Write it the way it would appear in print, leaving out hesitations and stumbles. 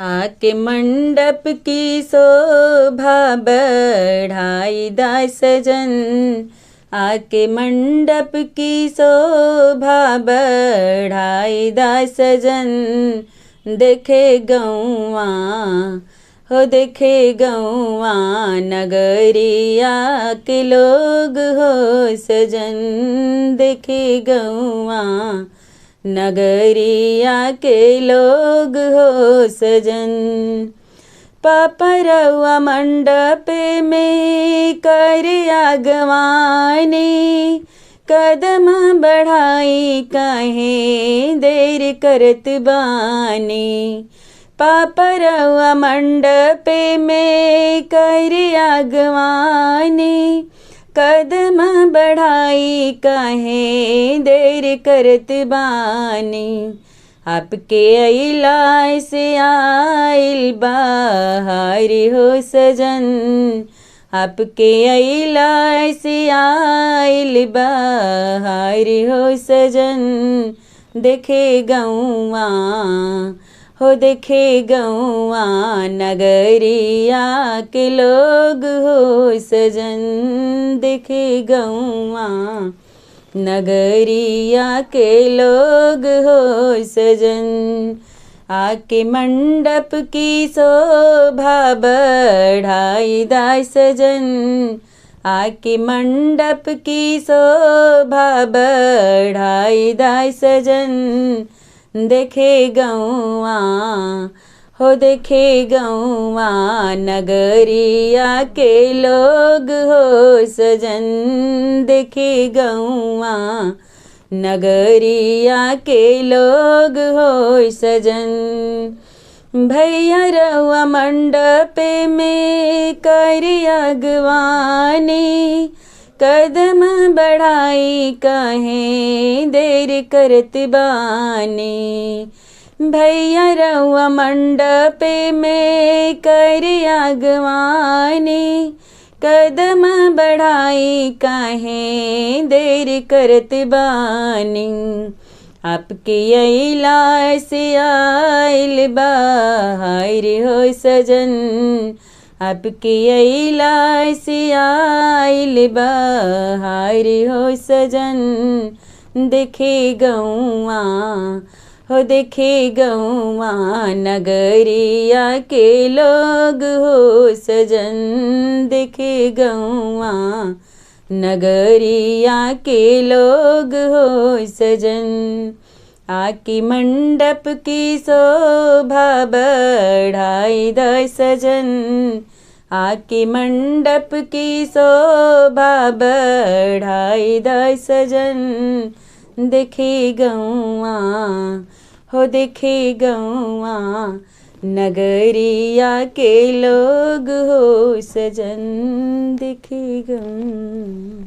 आके मंडप की शोभा बढ़ाई दाय सजन। आके मंडप की शोभा बढ़ाई दाय सजन। देखे गौआ हो देखे गौआ नगरिया के लोग हो सजन। देखे गौआ नगरिया के लोग हो सजन। पपरउआ मंडप में कर आगवानी। कदम बढ़ाई काहे देर करत बानी। पपरउआ मंडप में कर आगवानी। कदम बढ़ाई काहे देर करत बानी। आपके अइला से आइल बाहर हो सजन। आपके अइला से आइल बाहर हो सजन। देखे गौआ हो देखे गौआ नगरिया के लोग हो सजन। देखे गौआ नगरिया के लोग हो सजन। आके मंडप की शोभा बढ़ाई दाय सजन। आके मंडप की शोभा बढ़ाई दाय सजन। देखे गौआ हो देखे गौआ नगरिया के लोग हो सजन। देखे गौआ नगरिया के लोग हो सजन। भैया रउआ मंडप में कर अगवानी। कदम बढ़ाई काहे देर करत बानी। भैया रउआ मंडप में कर आगवानी। कदम बढ़ाई काहे देर करत बानी। आपके अइला से आइल बाहर हो सजन। आपके अइला से आइल बाहर हो सजन। देखे गौआ हो देखे गौआ नगरिया के लोग हो सजन। देखे गौआ नगरिया के लोग हो सजन। आके मंडप की शोभा बढ़ाई दाय सजन। आके मंडप की शोभा बढ़ाई दाय सजन। देखे गौआ हो देखे गौआ नगरिया के लोग हो सजन। देखे गौआ।